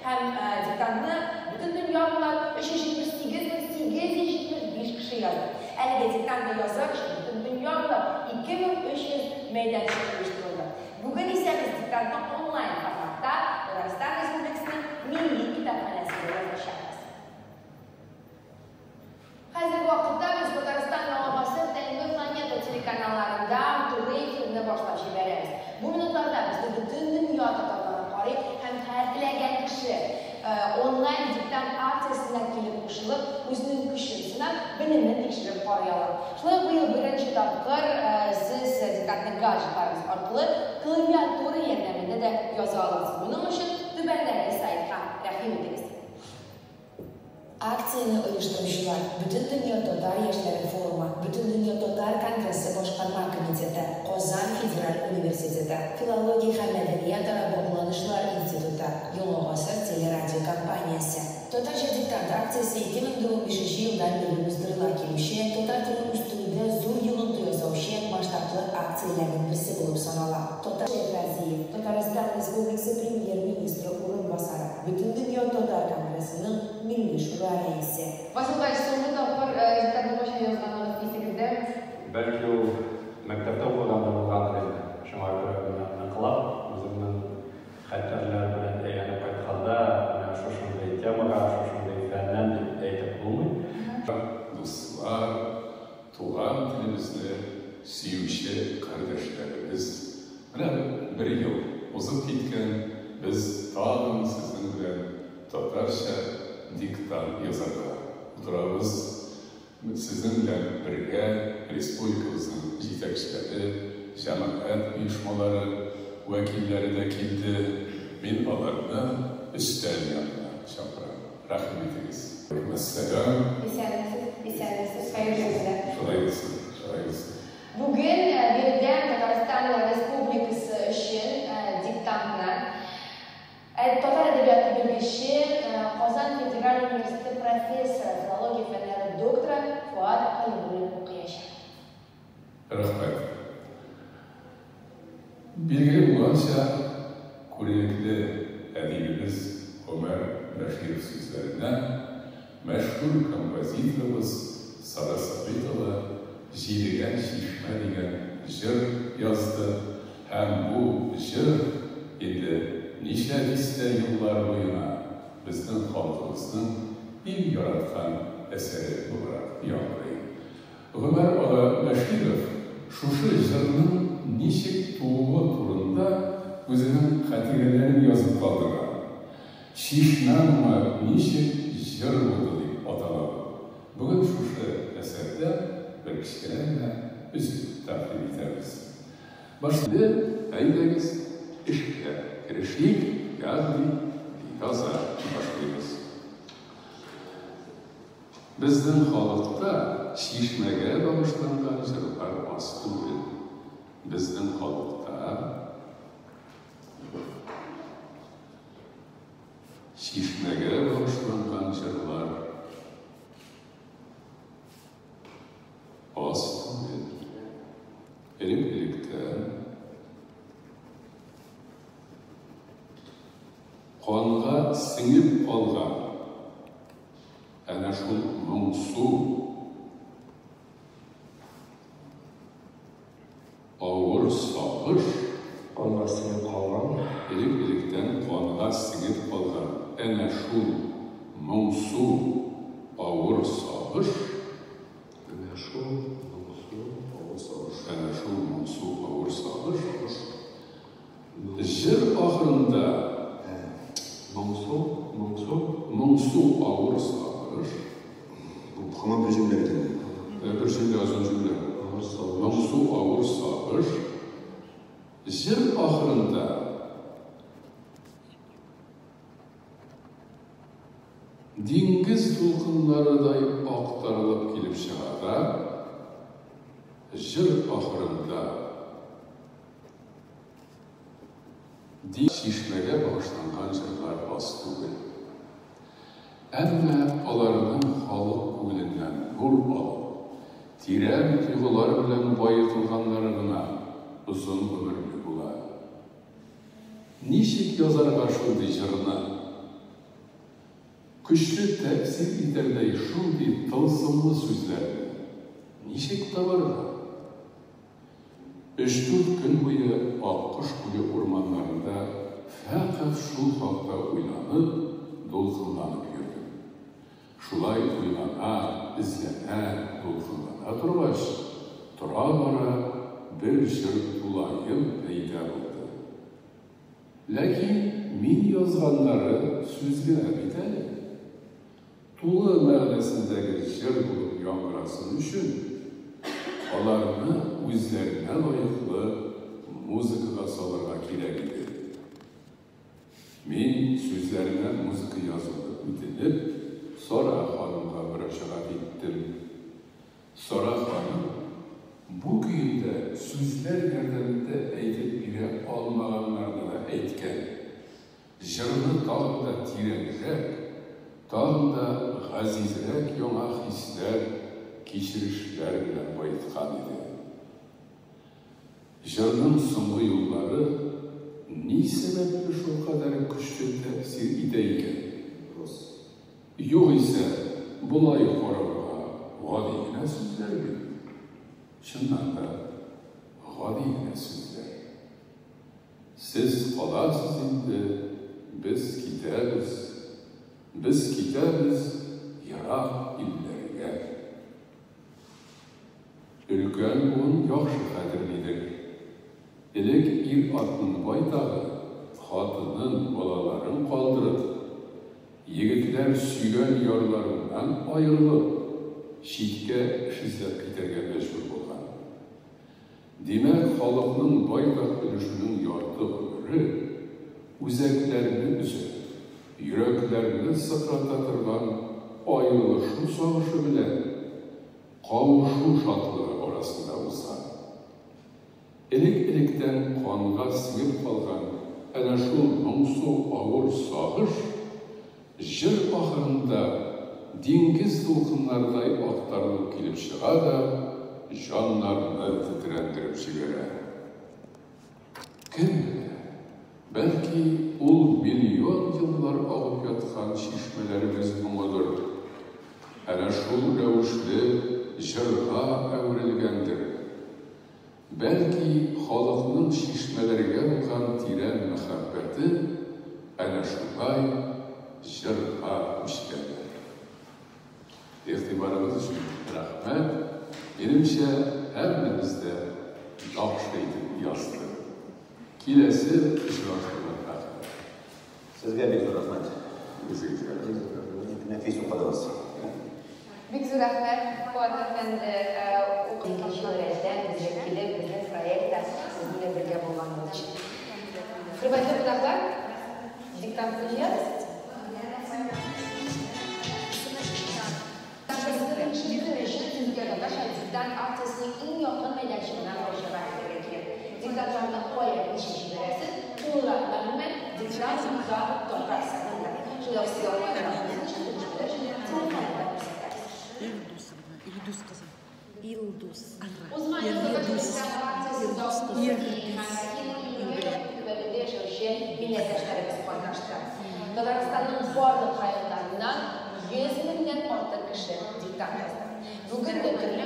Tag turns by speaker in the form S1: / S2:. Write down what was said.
S1: Hem diktantını bütün dünyalar 378.875 kişi yazdı. Әлеге диктантны язар өчен bütün dünyalar 2300 мәйданчык оештырылды. Бүген исә без диктантны онлайн форматта Татарстан Республикасының Милли китапханәсендә язачакбыз. Хәзерге вакытта без Татарстан яңгырасы Тәңге планета телеканалларында туры эфирне башлап җибәрәбез. Бу минутларда безне бүтән дөнья татарлары карый һәм һәр теләгән кеше онлайн диктант акциясына килеп кушылып, үзенең көчен сынап, белемен тикшереп карый ала. Шулай быел беренче тапкыр сез диктантны гаджетларыгыз аркылы клавиатура ярдәмендә дә яза аласыз. Буның өчен түбәндәге сайтка рәхим итегез. Акцияны оештыручылар Бүтән дөнья татар яшьләре форумы, Бүтән дөнья татар конгрессы башкарма комитеты, Казан федераль университеты, филология һәм мәдәният ара багланышлар институты, Яңа гасыр телерадио компаниясе. Татарча диктант акциясе 2015 елдан бeri уздырыла килүче татар теле үстүндә зур йогынты ясаучы масштаблы акцияләрнең берсе булып санала. Разиев, Татарстан Республикасы премьер-министры урынбасары, Бүтән дөнья татар конгрессының милли шура рәисе. Василий соңгы тапкыр диктантны кайчан язганыгыз исегездә?
S2: Бәлки ул мәктәптә укыганда булгандыр инде. Шуңа күрә ныклап үземнең хәтерләр белән әйләнеп кайтканда, менә шушындай темага, шушындай фәннән дип әйтеп булмый.
S3: Дуслар, туган телебезне сөюче кардәшләребез. Менә бер ел узып киткән, без тагын сезнең белән татарча диктант язарга утырабыз. Сезнең белән бергә республикабызның җитәкчеләре, җәмәгать оешмалары вәкилләре дә килде. Мин аларны өстәл янына чакырам. Рәхим итегез. Мәсәлән,
S1: исәнмесез, хәерле.
S3: Шулай.
S1: Бүген Бердәм Татарстан Республикасы өчен диктантны татар әдәбияты белгече, Казан федераль университеты профессоры, филология фәннәре докторы Фуад Калимуллин укыячак.
S3: Рәхмәт. Билгеле булганча, күренекле әдибimiz Ömer Бәширов сүзләренә мәшһүр композиторыбыз Сара Сабитова «Җилегән чишмә» дигән җыр язды һәм бу җыр инде ничә дистә еллар буена безнең халкыбызның иң яраткан әсәре буларак яңгырый. Ömer Бәширов шушы җырның ничек тууы турында үзенең хатирәләрен язып калдырган. Чишмә ничек җыр булды дип атала. Бүген шушы әсәрдә bir kişilerle üzülüp takdim ederiz. Başta әйдәгез эшкә керешик, ягъни яза башлыйбыз. Безнең халыкта чишмәгә багышланган җырлар аз түгел. Безнең халыкта чишмәгә багышланган җырлар az түгел. Элек-электә канга сеңеп калган әнә шул моңсу, авыр сагыш, канга сеңеп калган, элек-электән канга сеңеп калган әнә шул моңсу, авыр сагыш, әнә шул моңсу, авыр сагыш, җыр ахырында моңсу, авыр сагыш.
S4: Һаман бер җөмлә итә.
S3: Бер җөмлә, озын җөмлә. Моңсу, авыр сагыш. Җыр ахырында диңгез дулкынларыдай актарылып килеп чыга да, җыр ахырында чишмәгә багышланган җырлар аз түгел. Әмма аларның халык күңеленнән нур алып, тирән тойгылар белән баетылганнары гына озын гомерле була. Ничек язарга шундый җырны? Күшті тәпсір итәрдей шундый тылсымлы сүзләрне ничек табарга? 3-4 көн буе Аккош күле урманнарында фәкать шул хакта уйланып, дулкынланып йөрдем. Шулай уйлана, изләнә, дулкынлана торгач, тора-бара бер җыр тулаем пәйда булды. Ләкин мин язганнары сүзгә бит әле. Тулы мәгънәсендәге җыр булып яңгырасын өчен, аларны үзләренә лаеклы музыкага салырга кирәк иде. Мин сүзләренә музыка язуны үтенеп, Сара ханымга мөрәҗәгать иттем. Сара ханым бу көйдә сүзләр ярдәмендә әйтеп бирә алмаганнарны да әйткән. Җырны тагын да тирәнрәк, тагын да газизрәк яңа хисләр, кичерешләр белән байыткан иде. Җырның соңгы юллары ни сәбәпле шулкадәр көчле тәэсир итә икән? Югыйсә, булай карарга гади генә сүзләр бит. Чыннан да гади генә сүзләр. Сез каласыз инде, без китәбез ярак илләргә. Өлкән буын яхшы хәтерлидер. Элек ир атның байтагы, хатынын, балаларын калдырып, егетләр сөйгән ярларыннан айырылып, читкә эшләп китәргә мәҗбүр булган. Димәк, халыкның байтак өлешенең ярты гомере үзәкләрне үзеп, йөрәкләрне сыкрата торган айрылышу сагышы белән кавышу шатлыгы арасында узган. Элек-электән канга сingib калган әнә шул моңсу авыр сагыш җыр ахырында диңгез дулкыннардай актарылып килеп чыга да җаннарны тетрәндереп җибәрә. Кем белә, бәлки ул миллион еллар агып яткан чишмәләребез моңыдыр. Әнә шул рәвешле җырга әверелгәндер. Бәлки халыкның чишмәләргә булган тирән мәхәббәте әнә шулай җырга күчкәндер. Игътибарыгыз өчен рәхмәт. Менимчә, һәммәбез дә яхшы итеп яздык. Киләсе очрашуга
S4: Сезгә бик зур рәхмәт. Нәфис укыдыгыз.
S5: Бик зур рәхмәт. Куәт әфәнде
S1: Икенче өләштән безгә килеп, безнең проектта сезнең белән бергә булганыбыз өчен. Хөрмәтле кунаклар, диктант җыябыз. Artistning eng yoqin maydonchasidan boshqa kerak. Diktantlarni qo'yib ishni berasiz. Ular bilan diktant topasiz. Shunday
S6: Илдус.
S1: Қазақстанның барлық райондарынан 100 меңнен артық кеше диктант жазды. Бүгін де түрлі